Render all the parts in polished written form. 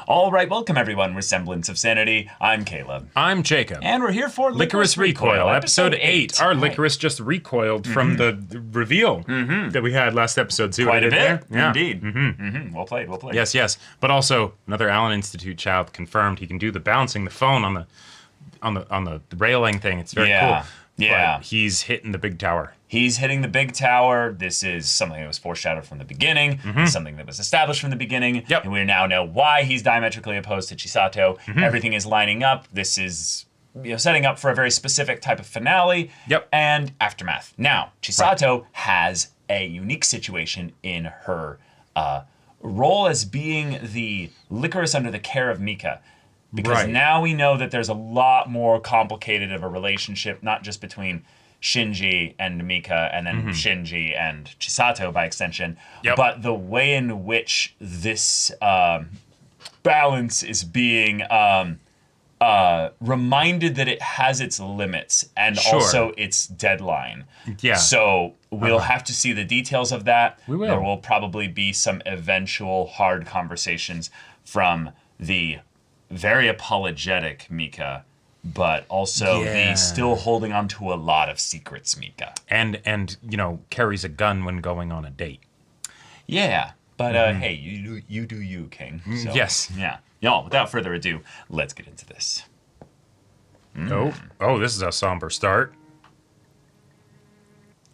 All right, welcome everyone. We're Semblance of Sanity. I'm Caleb. I'm Jacob. And we're here for Lycoris Recoil, episode 8. Our Lycoris just recoiled from the reveal that we had last episode. See Quite what a I bit, did there? Yeah. indeed. Well played, well played. Yes, yes. But also, another Allen Institute child confirmed he can do the bouncing the phone on the railing thing. It's very cool. Yeah. But he's hitting the big tower. He's hitting the big tower. This is something that was foreshadowed from the beginning. Something that was established from the beginning. Yep. And we now know why he's diametrically opposed to Chisato. Everything is lining up. This is setting up for a very specific type of finale. Yep. And aftermath. Now, Chisato has a unique situation in her role as being the Lycoris under the care of Mika. Because now we know that there's a lot more complicated of a relationship, not just between Shinji and Mika, and then Shinji and Chisato by extension, but the way in which this balance is being reminded that it has its limits and also its deadline. Yeah. So we'll have to see the details of that. We will. There will probably be some eventual hard conversations from the very apologetic Mika, but also the still holding on to a lot of secrets Mika. And carries a gun when going on a date. Yeah, but hey, you do you, King. So, Yes. Yeah. Y'all, without further ado, let's get into this. Oh, this is a somber start.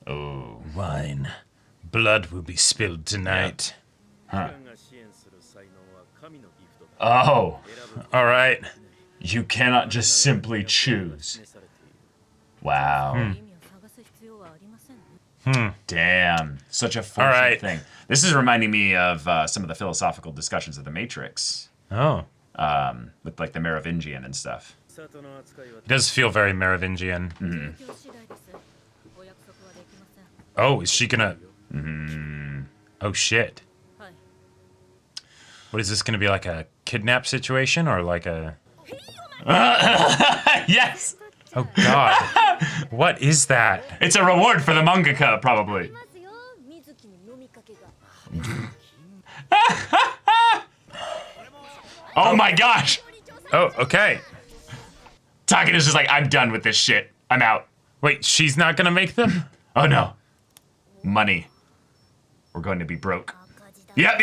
Oh. Wine. Blood will be spilled tonight. Oh. All right. You cannot just simply choose. Wow. Damn. Such a fortunate thing. This is reminding me of some of the philosophical discussions of The Matrix. Oh. With like the Merovingian and stuff. It does feel very Merovingian. Oh, is she gonna... Oh, shit. What is this gonna be, like a kidnap situation or like a... Yes! Oh, God. What is that? It's a reward for the mangaka, probably. Oh my gosh! Oh, okay. Takada's just like, I'm done with this shit. I'm out. Wait, she's not gonna make them? Oh no. Money. We're going to be broke. Yep.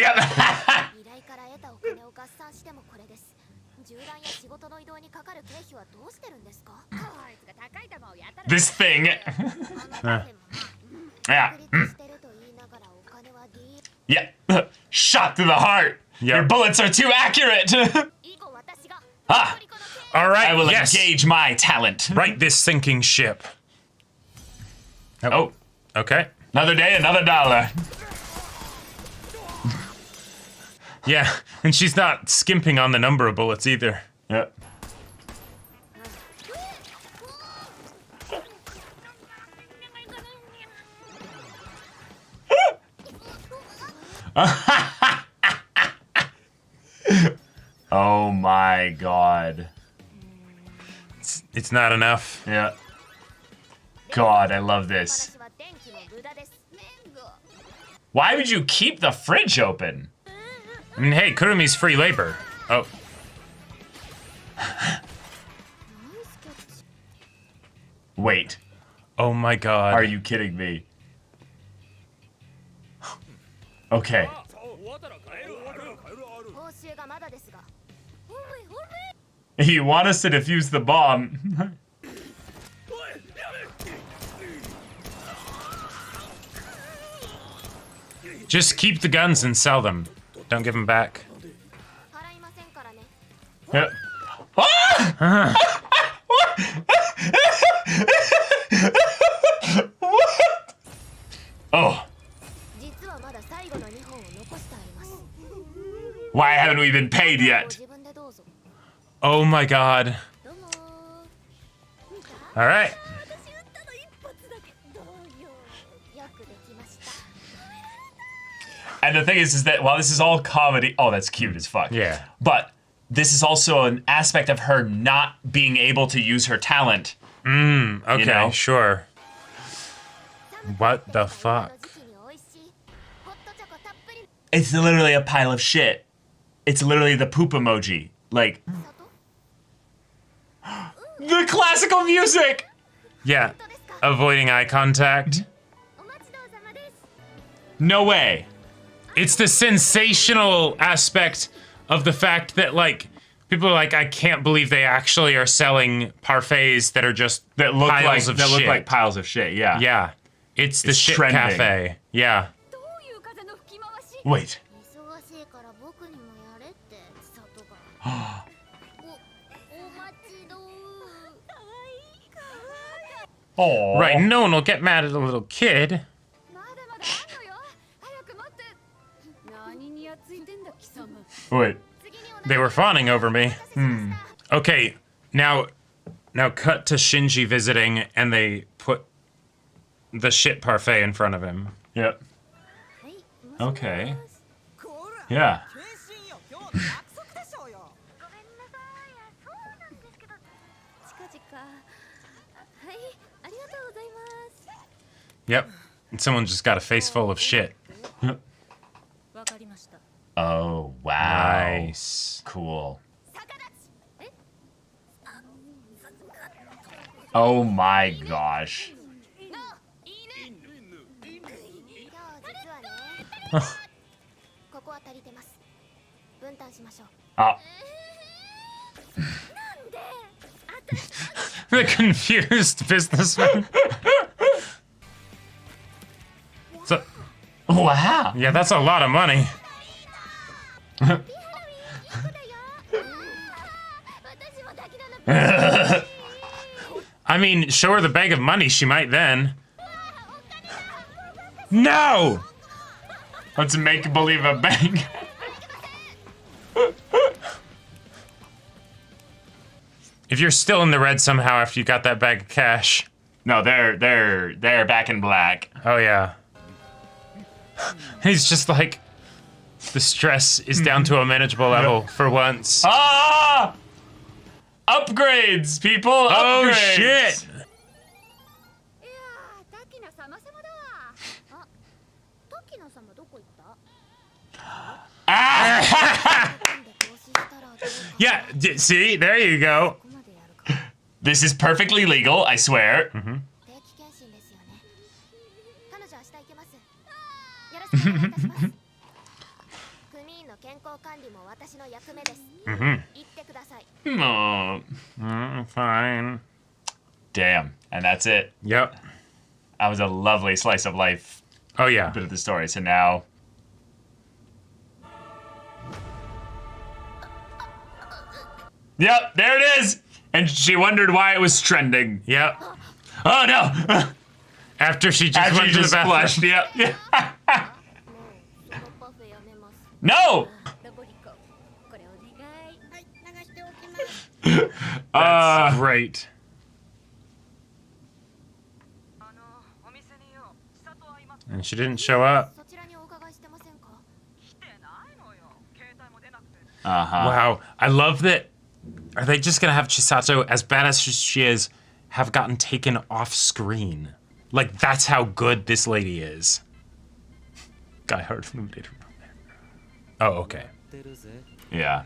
This thing. Yeah. Yeah. Shot through the heart. Yep. Your bullets are too accurate. All right, I will engage my talent. Right this sinking ship. Oh. Okay. Another day, another dollar. Yeah, and she's not skimping on the number of bullets either. Yep. Oh my god. It's not enough. Yeah. God, I love this. Why would you keep the fridge open? I mean, hey, Kurumi's free labor. Oh. Wait. Oh my god. Are you kidding me? Okay. You want us to defuse the bomb? Just keep the guns and sell them. Don't give them back. Yep. Ah! What? Oh. Why haven't we been paid yet? Oh my god. All right. And the thing is that while this is all comedy, oh, that's cute as fuck. Yeah. But this is also an aspect of her not being able to use her talent. Okay, you know? sure. What the fuck? It's literally a pile of shit. It's literally the poop emoji. Like, the classical music! Yeah. Avoiding eye contact. No way. It's the sensational aspect of the fact that, like, people are like, I can't believe they actually are selling parfaits that are just piles of shit. Look like piles of shit, yeah. Yeah. It's the shit trending. cafe. Yeah. Wait. Oh. Right, no one will get mad at a little kid. Wait. They were fawning over me. Okay, now cut to Shinji visiting, and they put the shit parfait in front of him. Yep. Okay. Yeah. Yep. And someone just got a face full of shit. Oh, wow. Nice. Cool. Oh my gosh. Oh. The confused businessman. So, Wow. yeah, that's a lot of money. I mean, show her the bag of money, she might then. No! Let's make believe a bank. If you're still in the red somehow after you got that bag of cash. No, they're back in black. Oh yeah. He's just like, the stress is down to a manageable level for once. Ah! Upgrades, people! Oh Upgrades! shit! Yeah, see? There you go. This is perfectly legal, I swear. Oh, Fine. damn. And that's it. Yep. That was a lovely slice of life Oh yeah. bit of the story. So now... Yep, there it is! And she wondered why it was trending. Yep. Oh no! After she just After went you to the just bathroom. flushed, yep. No! That's great. And she didn't show up. Uh-huh. Wow. I love that. Are they just gonna have Chisato, as bad as she is, have gotten taken off screen? Like, that's how good this lady is. Guy heard from the data from there. Oh, okay. Yeah.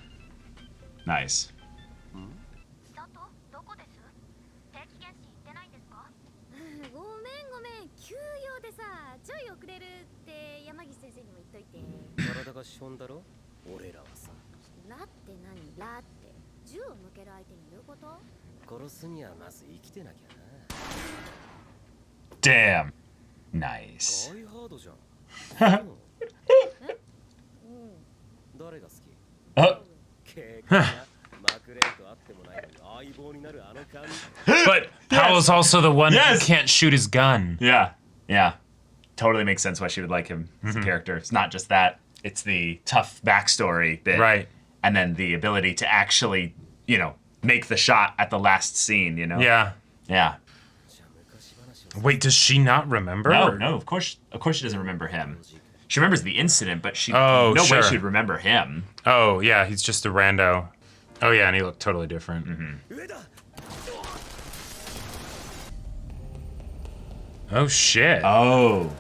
Nice. Damn. Nice. Oh. But Powell's also the one Yes. who can't shoot his gun. Yeah. Yeah. Totally makes sense why she would like him as a character. It's not just that. It's the tough backstory bit. Right. And then the ability to actually, you know, make the shot at the last scene, you know? Yeah. Yeah. Wait, does she not remember? No, Or- no, of course she doesn't remember him. She remembers the incident, but she Oh, no way sure. she'd remember him. Oh, yeah, he's just a rando. Oh, yeah, and he looked totally different. Oh, shit. Oh.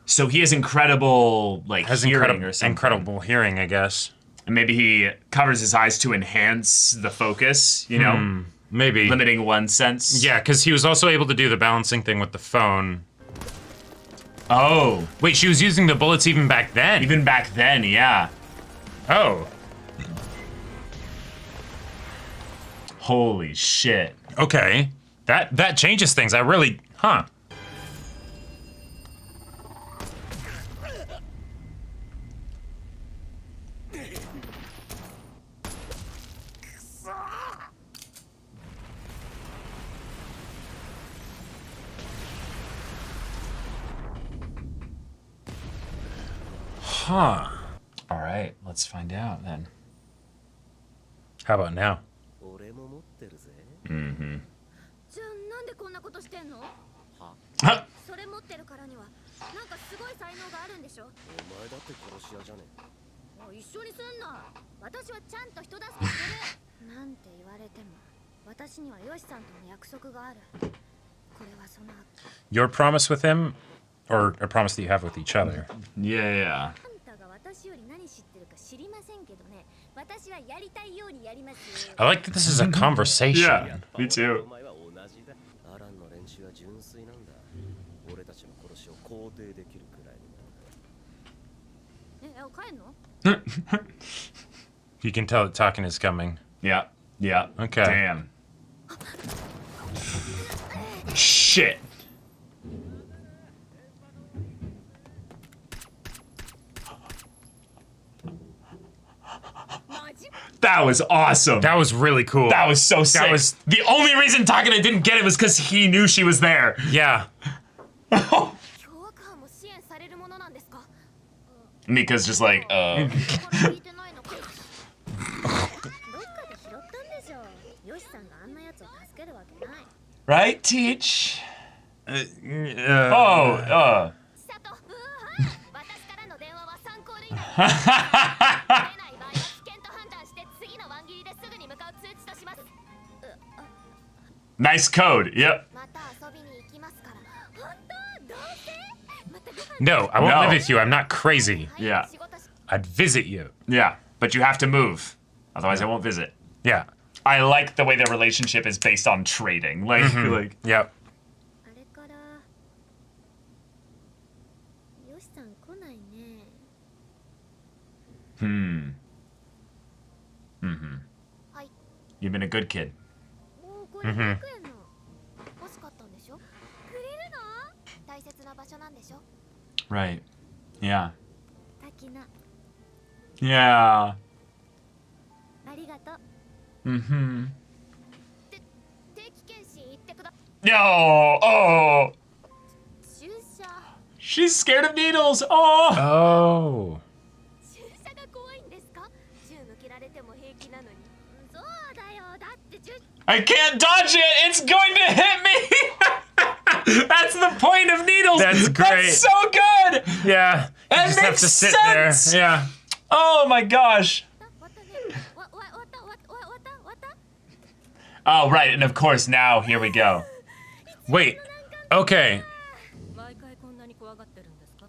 So he has incredible hearing or something. incredible hearing, I guess. And maybe he covers his eyes to enhance the focus, you know? Maybe. Limiting one sense. Yeah, because he was also able to do the balancing thing with the phone. Oh. Wait, she was using the bullets even back then? Even back then, yeah. Oh. Holy shit. Okay. That changes things. I really... Huh. Huh. All right, let's find out then. How about now? 俺も持ってるぜ。じゃあなんでこんなことしてんの？それ持ってるからにはなんかすごい才能があるんでしょ？お前だって殺し屋じゃねもう一緒にすんな。私はちゃんと人助けする。なんて言われても私にはヨシさんとの約束がある。これはその Your promise with him? Or a promise that you have with each other? Yeah. あんたが私より何知ってるか知りませんけどね。私はやりたいようにやりますよ。 I like that this is a conversation. Yeah, me え。 too. お前は同じだ。アランの練習は純粋なんだ。俺たちの殺しを肯定できるくらいにな。帰んの？ You can tell that talking is coming. Yeah, yeah. Okay. Damn. Shit. That was awesome. That was really cool. That was so sick. That was... The only reason Takane didn't get it was because he knew she was there. Yeah. 凶悪犯も支援されるものなんですか？ Mika's just like, 聞いてないのか。どっかで拾ったんでしょ。ヨシさんがあんなやつを助けるわけない。 Right, Teach? Oh, 千里、私からの電話は参考でいいの。出ない場合は危険と判断して次のワン切りですぐに向かう通知とします。 nice code. Yep. また遊びに行きますから。本当？どうせ？またご飯。 No, I won't No. live with you. I'm not crazy. Yeah. 仕事し I'd visit you. Yeah. But you have to move. Otherwise, I won't visit. Yeah. I like the way their relationship is based on trading. Like, like Yep. あれからヨシさん来ないね。 はい you've been a good kid. もうこれ100円の欲しかったんでしょ？くれるの？大切な場所なんでしょ？ Right. Yeah. 滝菜、 Yeah. ありがとう。 Mm-hmm. 定期検診行ってくだ。 Yo. Oh. 注射。 She's scared of needles. Oh. Oh. 注射が怖いんですか？銃向けられても平気なのに。そうだよ。だって銃。 I can't dodge it. It's going to hit me. That's the point of needles. That's great. That's so good. Yeah. You It just have makes to sit sense. there. Yeah. Oh my gosh. わたね。わた。 Oh, right. And of course, now here we go. Wait. Okay. 毎回こんなに怖がってるんですか？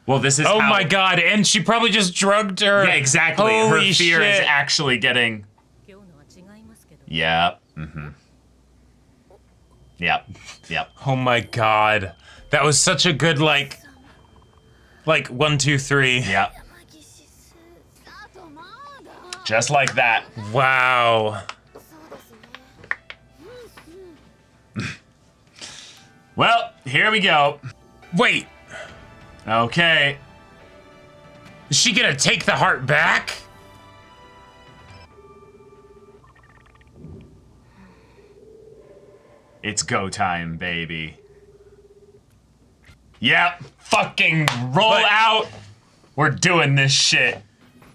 Well, this is Oh how... my god. And she probably just drugged her. Yeah, exactly. Holy Her fear is shit. actually getting... 今日のは違いますけど。 Yep. Mm-hmm. Yep. Yep. Oh my god. That was such a good, like 1, 2, 3. Yep. 山岸スあとまだ。 Just like that. Wow. そうですね。 Well, here we go. Wait. Okay. Is she gonna take the heart back? It's go time, baby. Yep. Fucking roll But- out. We're doing this shit.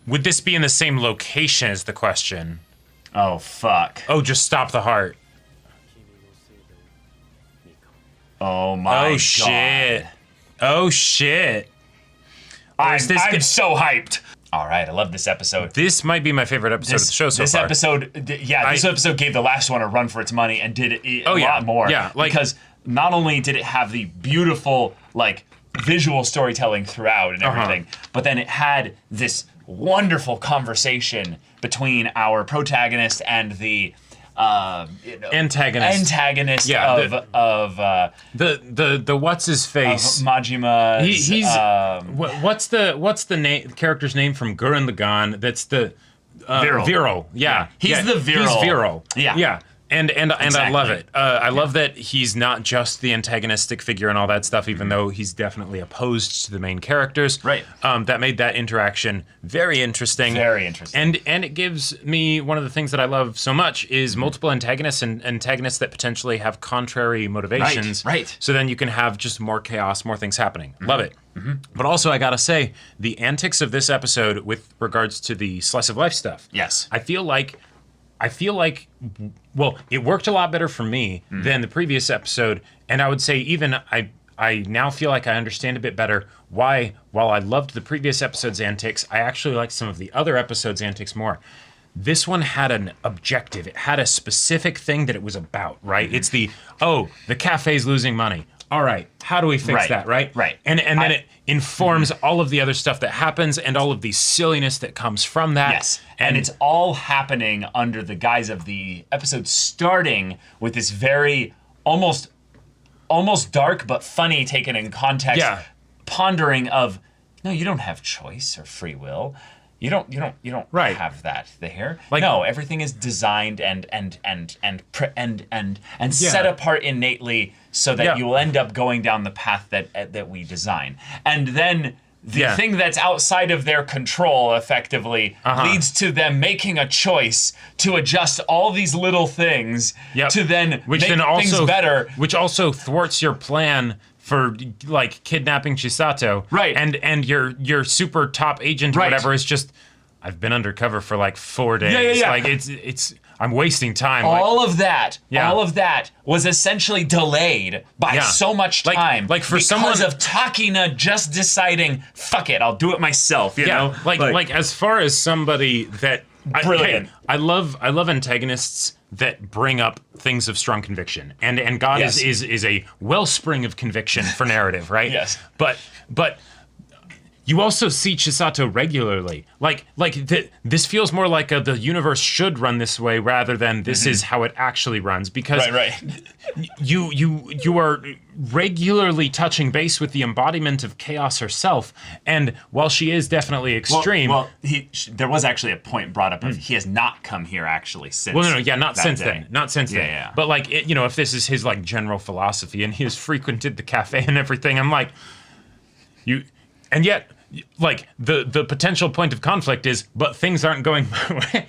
Would this be in the same location is the question. Oh, fuck. Oh, just stop the heart. 君のせいだよ、ミカ。 Oh, my Oh God. shit. Oh shit. I'm, Is this I'm g- so hyped. All right, I love this episode. This might be my favorite episode of the show so this far. episode, this episode gave the last one a run for its money and did a Oh, yeah. lot more. Yeah, like- because not only did it have the beautiful, like, visual storytelling throughout and everything. But then it had this wonderful conversation between our protagonist and the antagonist. Yeah, the what's his face? Majima. He's what's the name? Character's name from Gurren Lagann? That's the Viro. Yeah, he's the Viro. He's Viro. Yeah. And Exactly. I love it. I love that he's not just the antagonistic figure and all that stuff, even though he's definitely opposed to the main characters. Right. That made that interaction very interesting. Very interesting. And it gives me one of the things that I love so much is multiple antagonists and antagonists that potentially have contrary motivations. Right. So then you can have just more chaos, more things happening. Love it. But also, I gotta say, the antics of this episode with regards to the slice of life stuff. Yes. I feel like, well, it worked a lot better for me than the previous episode, and I would say even I now feel like I understand a bit better why, while I loved the previous episode's antics, I actually like some of the other episodes' antics more. This one had an objective. It had a specific thing that it was about, right? It's the cafe's losing money. All right, how do we fix that, right? Right. And then it informs all of the other stuff that happens and all of the silliness that comes from that. Yes, and it's all happening under the guise of the episode starting with this very almost dark but funny, taken in context, pondering of, no, you don't have choice or free will. You don't Right. have that there. Like, no, everything is designed and set apart innately so that you will end up going down the path that we design. And then the thing that's outside of their control effectively leads to them making a choice to adjust all these little things to then make things better. Which also thwarts your plan for like kidnapping Chisato. Right. And your super top agent or whatever is just, I've been undercover for like 4 days. Yeah. Like it's I'm wasting time. All of that was essentially delayed by so much time. Like for because someone of Takina just deciding, fuck it, I'll do it myself. You know, like as far as somebody that brilliant. I love antagonists that bring up things of strong conviction, and God is a wellspring of conviction for narrative, right? Yes. But you also see Chisato regularly. This feels more like the universe should run this way rather than this is how it actually runs, because you are regularly touching base with the embodiment of chaos herself, and while she is definitely extreme, there was actually a point brought up of he has not come here actually since. Not since then. Yeah. But like, if this is his like general philosophy and he has frequented the cafe and everything, I'm like, and yet, like the potential point of conflict is, but things aren't going my way.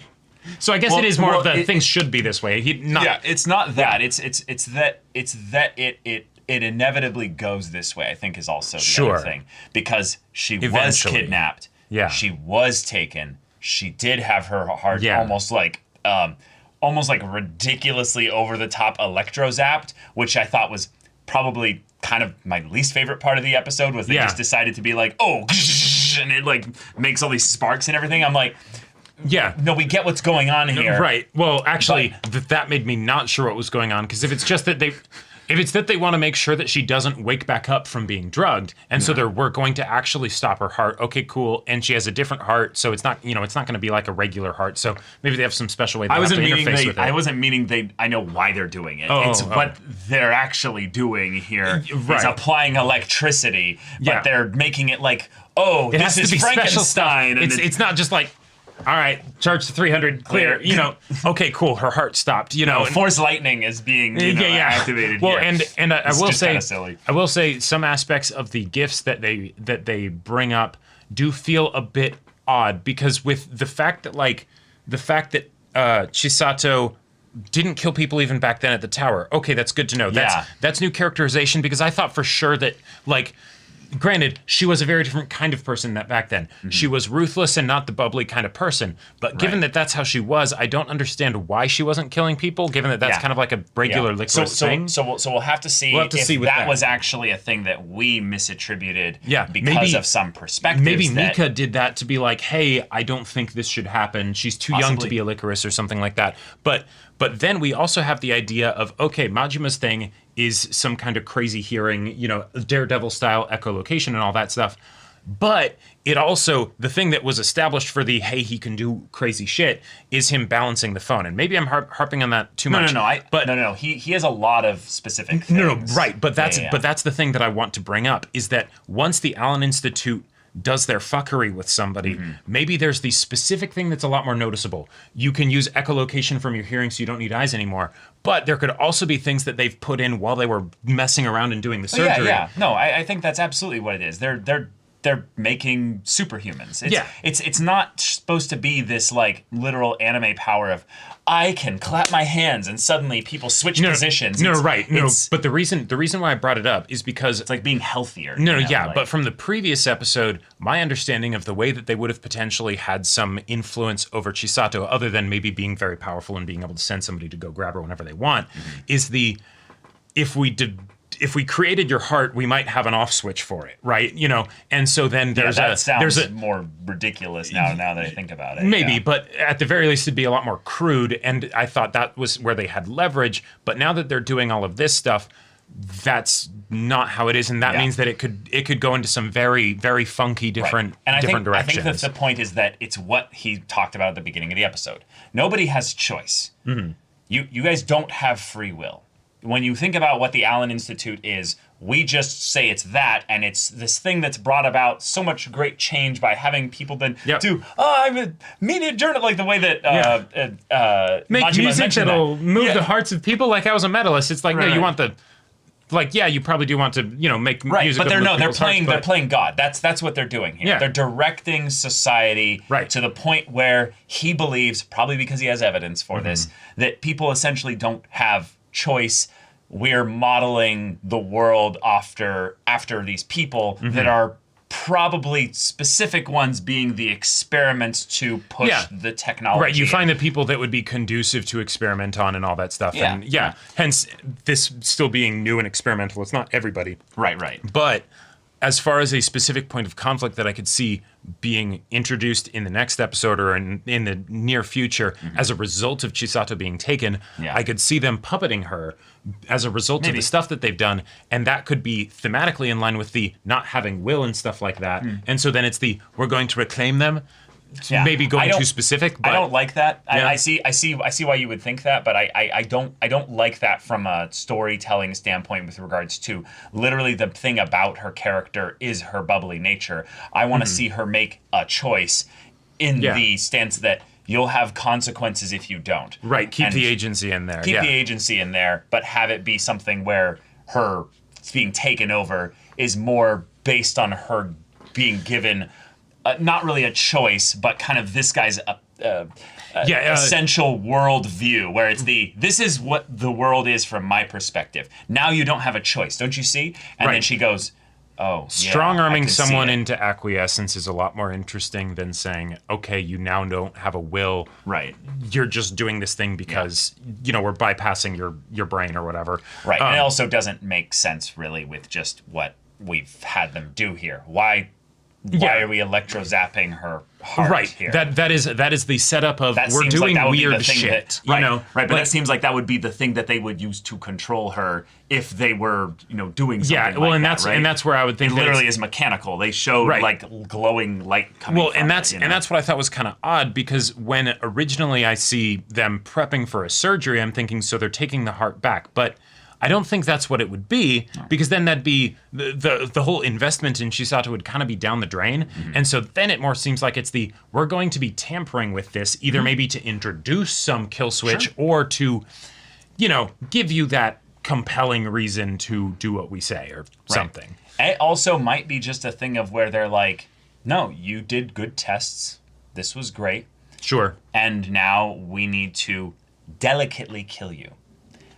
So I guess it is more of the things should be this way. It's not that. It's that it inevitably goes this way, I think, is also the other thing. Because she was kidnapped. Yeah. She was taken. She did have her heart almost like ridiculously over the top electro-zapped, which I thought was probably kind of my least favorite part of the episode, was they just decided to be like, oh, and it like makes all these sparks and everything. I'm like, no, we get what's going on here. Right. Well, actually, that made me not sure what was going on, because if it's just that they want to make sure that she doesn't wake back up from being drugged, and so we're going to actually stop her heart. Okay, cool. And she has a different heart, so it's not it's not going to be like a regular heart. So maybe they have some special way. I wasn't meaning I know why they're doing it. It's what they're actually doing here. Is applying electricity, but they're making it like, this is Frankenstein. And it's not just like, all right, charge to 300, clear. Okay, cool. Her heart stopped. Force lightning is being activated. Well, here. and I will say, silly. I will say some aspects of the gifts that they bring up do feel a bit odd, because with the fact that Chisato didn't kill people even back then at the tower. Okay, that's good to know. That's new characterization, because I thought for sure that like. Granted, she was a very different kind of person back then. Mm-hmm. She was ruthless and not the bubbly kind of person. But given that that's how she was, I don't understand why she wasn't killing people, given that that's kind of like a regular Lycoris thing. So we'll have to see if that was actually a thing that we misattributed because of some perspectives. Maybe Mika did that to be like, hey, I don't think this should happen. She's too young to be a Lycoris or something like that. But then we also have the idea of, okay, Majima's thing is some kind of crazy hearing, Daredevil style echolocation and all that stuff. But it also, the thing that was established for the, hey, he can do crazy shit, is him balancing the phone. And maybe I'm harping on that too much. No. He has a lot of specific things. Right. But that's the thing that I want to bring up, is that once the Allen Institute does their fuckery with somebody, maybe there's the specific thing that's a lot more noticeable. You can use echolocation from your hearing so you don't need eyes anymore. But there could also be things that they've put in while they were messing around and doing the surgery. Yeah. No, I think that's absolutely what it is. They're making superhumans. It's not supposed to be this like literal anime power of I can clap my hands and suddenly people switch positions. But the reason why I brought it up is because it's like being healthier. But from the previous episode, my understanding of the way that they would have potentially had some influence over Chisato, other than maybe being very powerful and being able to send somebody to go grab her whenever they want, is if we created your heart, we might have an off switch for it, right? And so then there's more ridiculous now that I think about it. Maybe, but at the very least, it'd be a lot more crude. And I thought that was where they had leverage. But now that they're doing all of this stuff, that's not how it is, and that means that it could go into some very, very funky different directions. I think that the point is that it's what he talked about at the beginning of the episode. Nobody has choice. You guys don't have free will. When you think about what the Allen Institute is, we just say it's that, and it's this thing that's brought about so much great change by having people then do, I'm a media journal, like the way that make Majima music that'll that. move the hearts of people. Like I was a medalist. It's like, no, you want the, like, you probably do want to, make music. But they're playing God. That's what they're doing here. They're directing society to the point where he believes, probably because he has evidence for this, that people essentially don't have choice. We're modeling the world after these people that are probably specific ones being the experiments to push the technology. Right, you find the people that would be conducive to experiment on and all that stuff. And hence this still being new and experimental. It's not everybody. Right. But as far as a specific point of conflict that I could see being introduced in the next episode or in the near future as a result of Chisato being taken, I could see them puppeting her as a result of the stuff that they've done, and that could be thematically in line with the not having will and stuff like that. And so then it's we're going to reclaim them. Maybe going too specific, but I don't like that. Yeah. I see why you would think that, but I don't like that from a storytelling standpoint with regards to literally the thing about her character is her bubbly nature. I want to see her make a choice in the stance that you'll have consequences if you don't. Right, keep the agency in there. Keep the agency in there, but have it be something where her being taken over is more based on her being given not really a choice, but kind of this guy's essential world view, where it's this is what the world is from my perspective. Now you don't have a choice, don't you see? And then she goes, strong-arming someone into acquiescence is a lot more interesting than saying, okay, you now don't have a will. Right. You're just doing this thing because, we're bypassing your brain or whatever. Right. And it also doesn't make sense, really, with just what we've had them do here. Why are we electro-zapping her heart here? That is the setup of we're doing weird shit. But that seems like that would be the thing that they would use to control her if they were, doing something and that's where I would think it literally is mechanical. They showed like glowing light coming from that's what I thought was kind of odd, because when originally I see them prepping for a surgery, I'm thinking, so they're taking the heart back, but I don't think that's what it would be, because then that'd be the whole investment in Chisato would kind of be down the drain. And so then it more seems like it's we're going to be tampering with this, either maybe to introduce some kill switch or to, give you that compelling reason to do what we say or something. It also might be just a thing of where they're like, no, you did good tests. This was great. Sure. And now we need to delicately kill you,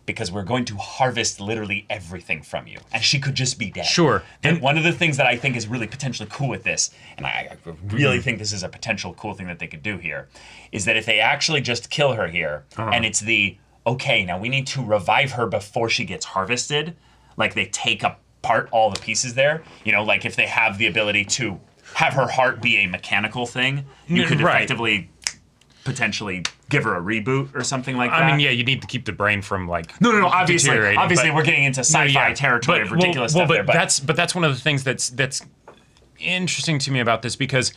because we're going to harvest literally everything from you. And she could just be dead. Sure. And one of the things that I think is really potentially cool with this, and I really think this is a potential cool thing that they could do here, is that if they actually just kill her here, and it's okay, now we need to revive her before she gets harvested, like they take apart all the pieces there, like if they have the ability to have her heart be a mechanical thing, you could effectively potentially give her a reboot or something like that. I mean, yeah, you need to keep the brain from like No, obviously, deteriorating, we're getting into sci-fi territory of ridiculous stuff there. But that's one of the things that's interesting to me about this because,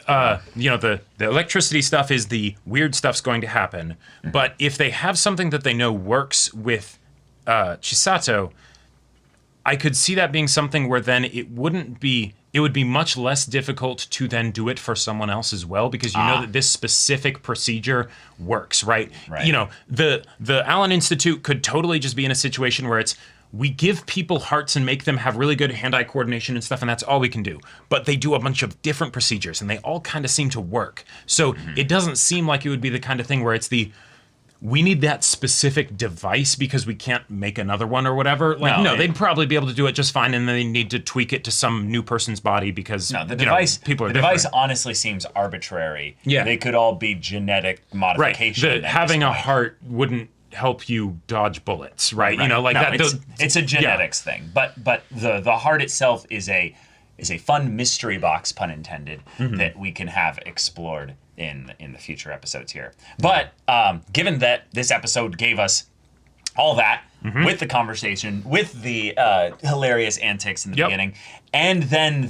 the electricity stuff is the weird stuff's going to happen. But if they have something that they know works with Chisato, I could see that being something where then it would be much less difficult to then do it for someone else as well, because you know that this specific procedure works, right? You know, the Allen Institute could totally just be in a situation where it's, we give people hearts and make them have really good hand-eye coordination and stuff, and that's all we can do. But they do a bunch of different procedures, and they all kind of seem to work. So it doesn't seem like it would be the kind of thing where it's we need that specific device because we can't make another one or whatever. Like, no, they'd probably be able to do it just fine, and then they need to tweak it to some new person's body because the device, people are the different. device honestly seems arbitrary. Yeah. They could all be genetic modification. Right. Having a heart wouldn't help you dodge bullets, right? You know, like that. It's a genetics thing, but the heart itself is a fun mystery box, pun intended, that we can have explored in the future episodes here. But given that this episode gave us all that with the conversation, with the hilarious antics in the beginning, and then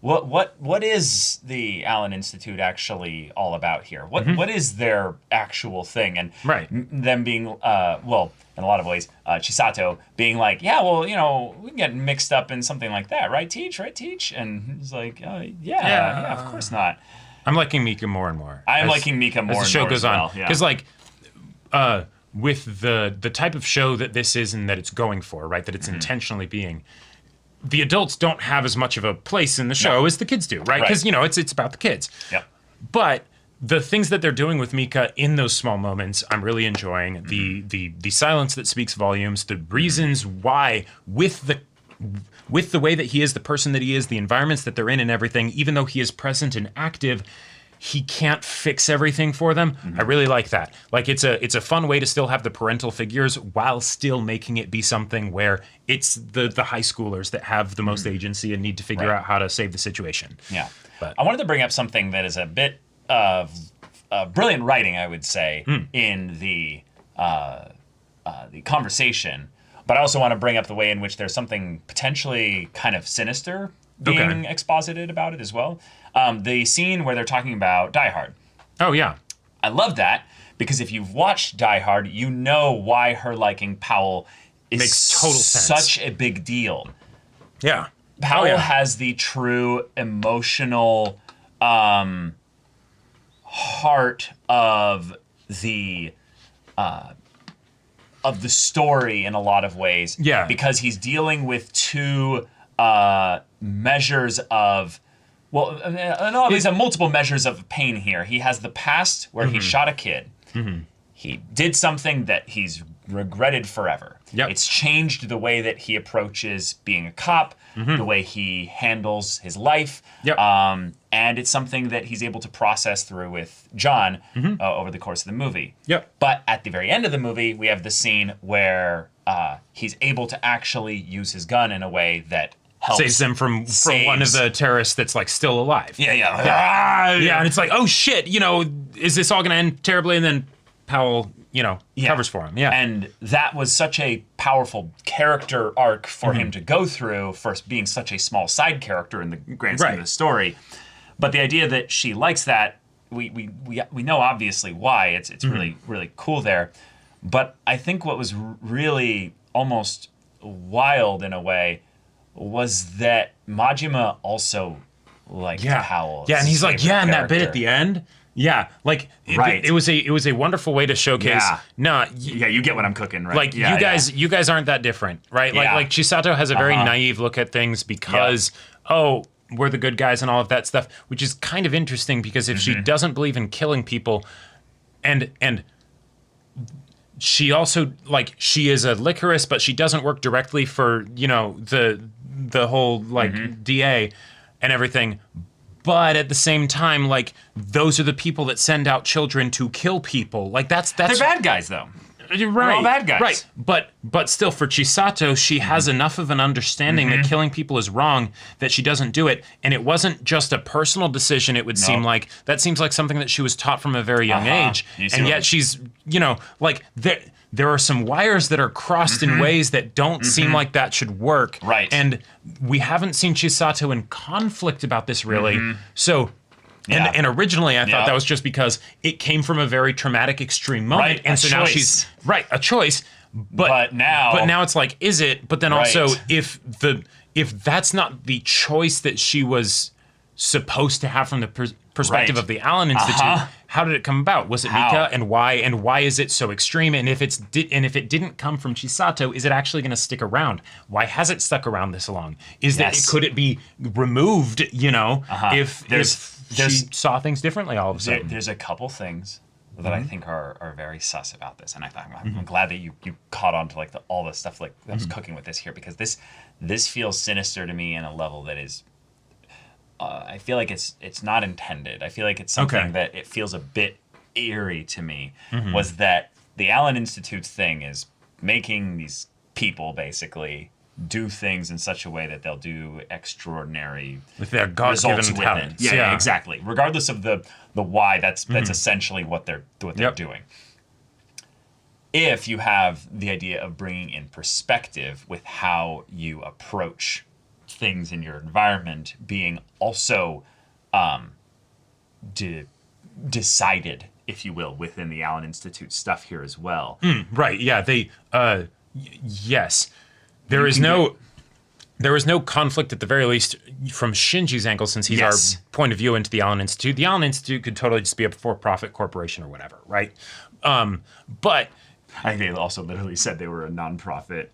what is the Allen Institute actually all about here? What is their actual thing? And them being in a lot of ways, Chisato being like, yeah, well, we can get mixed up in something like that, right, Teach? And he's like, yeah, of course not. I'm liking Mika more and more. I'm liking Mika more and more as the show goes on. Yeah. Because with the type of show that this is and that it's going for, right, that it's intentionally being, the adults don't have as much of a place in the show as the kids do, right? Because, it's about the kids. Yep. But the things that they're doing with Mika in those small moments, I'm really enjoying. The silence that speaks volumes, the reasons why with the way that he is, the person that he is, the environments that they're in and everything, even though he is present and active, he can't fix everything for them. I really like that. Like, it's a fun way to still have the parental figures while still making it be something where it's the high schoolers that have the most agency and need to figure out how to save the situation. Yeah. But I wanted to bring up something that is a bit of brilliant writing, I would say, in the conversation. But I also want to bring up the way in which there's something potentially kind of sinister being exposited about it as well. The scene where they're talking about Die Hard. Oh, yeah. I love that because if you've watched Die Hard, you know why her liking Powell is Makes total sense. Such a big deal. Yeah. Powell has the true emotional heart of the story in a lot of ways. Yeah. Because he's dealing with two measures of, multiple measures of pain here. He has the past where he shot a kid. He did something that he's regretted forever. It's changed the way that he approaches being a cop, the way he handles his life, and it's something that he's able to process through with John over the course of the movie. But at the very end of the movie, we have the scene where he's able to actually use his gun in a way that helps saves them from one of the terrorists that's like still alive. Yeah, and it's like, oh shit, is this all gonna end terribly? And then Powell, covers for him. Yeah. And that was such a powerful character arc for him to go through for being such a small side character in the grand scheme of the story. But the idea that she likes that, we know obviously why. It's really, really cool there. But I think what was really almost wild in a way was that Majima also liked Powell. Yeah, and he's like, in that bit at the end. Yeah, like it was a wonderful way to showcase. You get what I'm cooking, right? Like you guys aren't that different, right? Like Chisato has a very naive look at things because we're the good guys and all of that stuff, which is kind of interesting because if she doesn't believe in killing people, and she also she is a Lycoris, but she doesn't work directly for the whole DA and everything. But at the same time, those are the people that send out children to kill people. They're bad guys, though. Right, We're all bad guys. Right, but still, for Chisato, she has enough of an understanding that killing people is wrong that she doesn't do it, and it wasn't just a personal decision. It would seem like that seems like something that she was taught from a very young age, and yet she's like there are some wires that are crossed in ways that don't seem like that should work. Right, and we haven't seen Chisato in conflict about this really, so. Yeah. And originally I thought that was just because it came from a very traumatic extreme moment. And so now she's a choice. But now it's like, is it? But then also if that's not the choice that she was supposed to have from the perspective of the Allen Institute, how did it come about? Was it Mika, and why is it so extreme? And if it didn't come from Chisato, is it actually going to stick around? Why has it stuck around this long? Could it be removed, if she saw things differently all of a sudden? There's a couple things that I think are very sus about this, and I'm glad that you caught on to like all the stuff like I was cooking with this here, because this feels sinister to me in a level that is I feel like it's not intended. I feel like it's something that it feels a bit eerie to me, was that the Allen Institute's thing is making these people basically do things in such a way that they'll do extraordinary with their results God-given with talents. it. Yeah, exactly. Regardless of the why, that's essentially what they're doing. If you have the idea of bringing in perspective with how you approach things in your environment being also decided, if you will, within the Allen Institute stuff here as well. Right, yeah, yes. There is no conflict, at the very least, from Shinji's angle, since he's our point of view into the Allen Institute. The Allen Institute could totally just be a for-profit corporation or whatever, right? But I think they also literally said they were a non-profit,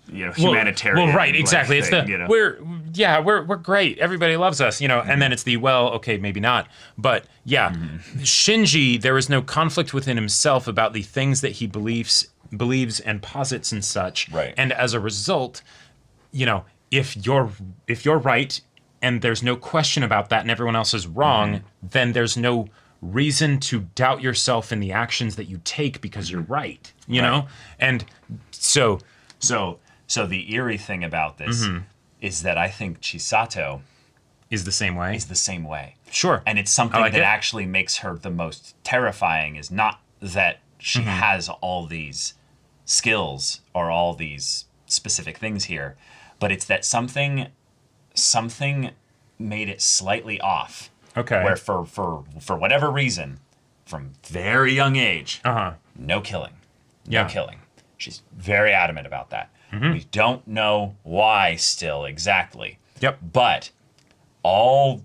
humanitarian. Well, right, exactly. It's thing, we're great. Everybody loves us, and then it's maybe not. But Shinji, there is no conflict within himself about the things that he believes and posits and such. Right. And as a result, if you're right and there's no question about that and everyone else is wrong, then there's no reason to doubt yourself in the actions that you take because you're right, you know? And so the eerie thing about this is that I think Chisato is the same way. Sure. And it's something like that actually makes her the most terrifying, is not that she has all these skills or all these specific things here, but it's that something made it slightly off. Okay. Where for whatever reason, from very young age, no killing. No killing. She's very adamant about that. We don't know why still exactly. Yep. But all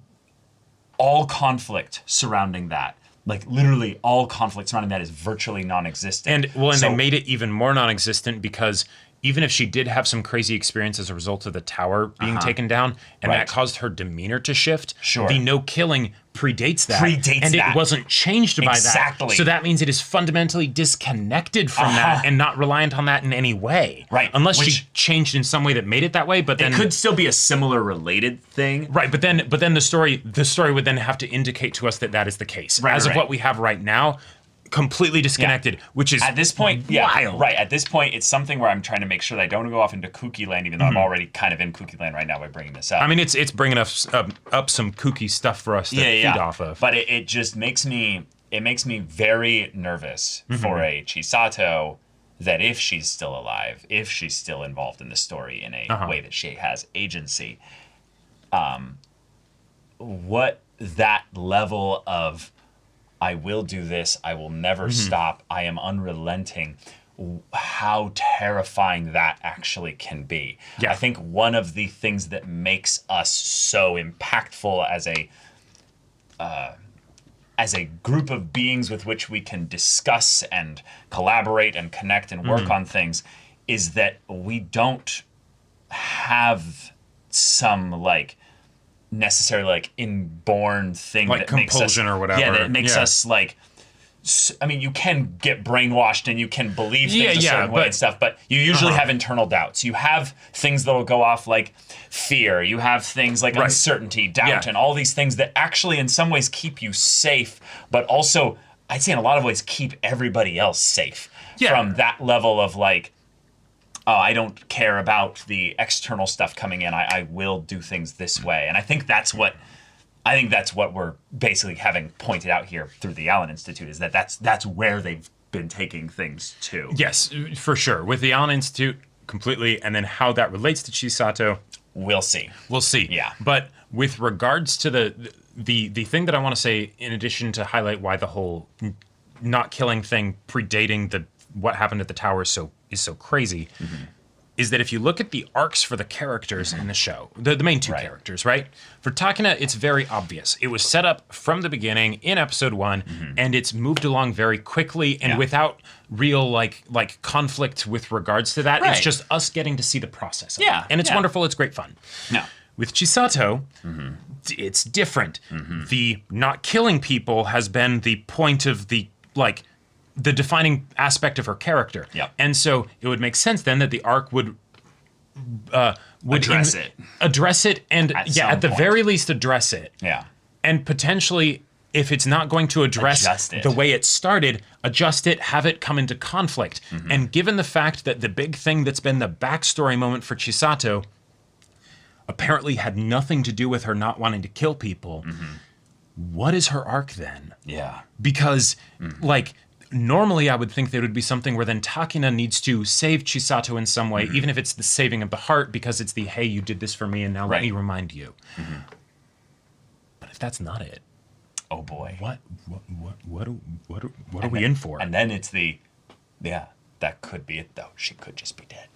conflict surrounding that, like literally all conflict surrounding that, is virtually non-existent. And they made it even more non-existent because even if she did have some crazy experience as a result of the tower being taken down, and that caused her demeanor to shift, the no killing predates that. And it wasn't changed by that. So that means it is fundamentally disconnected from that and not reliant on that in any way. Right. Unless she changed in some way that made it that way, but then... It could still be a similar related thing. Right, but then the story would then have to indicate to us that is the case. Right, as of what we have right now, completely disconnected, which is at this point wild. Right, at this point it's something where I'm trying to make sure that I don't go off into kooky land, even though I'm already kind of in kooky land right now by bringing this up. I mean, it's bringing us up some kooky stuff for us to feed off of. But it just makes me very nervous for a Chisato, that if she's still alive, if she's still involved in the story in a way that she has agency, what that level of I will do this, I will never stop, I am unrelenting, how terrifying that actually can be. Yeah. I think one of the things that makes us so impactful as a group of beings with which we can discuss and collaborate and connect and work on things is that we don't have some necessarily inborn thing like that makes us compulsion or whatever. that makes us I mean, you can get brainwashed and you can believe things a certain way and stuff, but you usually have internal doubts. You have things that'll go off like fear. You have things like uncertainty, doubt, and all these things that actually in some ways keep you safe, but also I'd say in a lot of ways, keep everybody else safe Yeah. from that level of like, oh, I don't care about the external stuff coming in. I will do things this way. And I think that's what we're basically having pointed out here through the Allen Institute, is that's where they've been taking things to. Yes, for sure. With the Allen Institute, completely. And then how that relates to Chisato, We'll see. we'll see. Yeah. But with regards to the thing that I want to say, in addition to highlight why the whole not killing thing predating what happened at the tower is so crazy, is that if you look at the arcs for the characters in the show, the main two characters, right? For Takina, it's very obvious. It was set up from the beginning in episode 1, and it's moved along very quickly and without real like conflict with regards to that. Right. It's just us getting to see the process of Yeah, it. And it's yeah. wonderful, it's great fun. No. With Chisato, it's different. The not killing people has been the point of the defining aspect of her character. Yep. And so it would make sense then that the arc would Address it. address it, and some at the point. very least address it. Yeah. And potentially, if it's not going to address Adjust it. the way it started, adjust it, have it come into conflict. And given the fact that the big thing that's been the backstory moment for Chisato apparently had nothing to do with her not wanting to kill people, what is her arc then? Yeah. Because, normally I would think there would be something where then Takina needs to save Chisato in some way, even if it's the saving of the heart, because it's the, hey, you did this for me, and now let me remind you. But if that's not it, Oh boy. what are we in for? And then it's that could be it though. She could just be dead.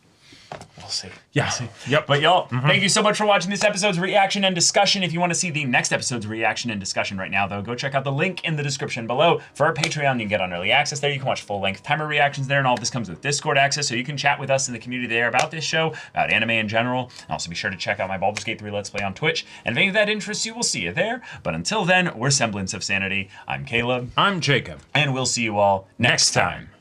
We'll see. Yeah. Yep. But y'all, thank you so much for watching this episode's reaction and discussion. If you want to see the next episode's reaction and discussion right now, though, go check out the link in the description below for our Patreon. You can get on early access there. You can watch full-length timer reactions there, and all this comes with Discord access, so you can chat with us in the community there about this show, about anime in general. And also be sure to check out my Baldur's Gate 3 Let's Play on Twitch. And if any of that interests you, we'll see you there. But until then, we're Semblance of Sanity. I'm Caleb. I'm Jacob. And we'll see you all next time.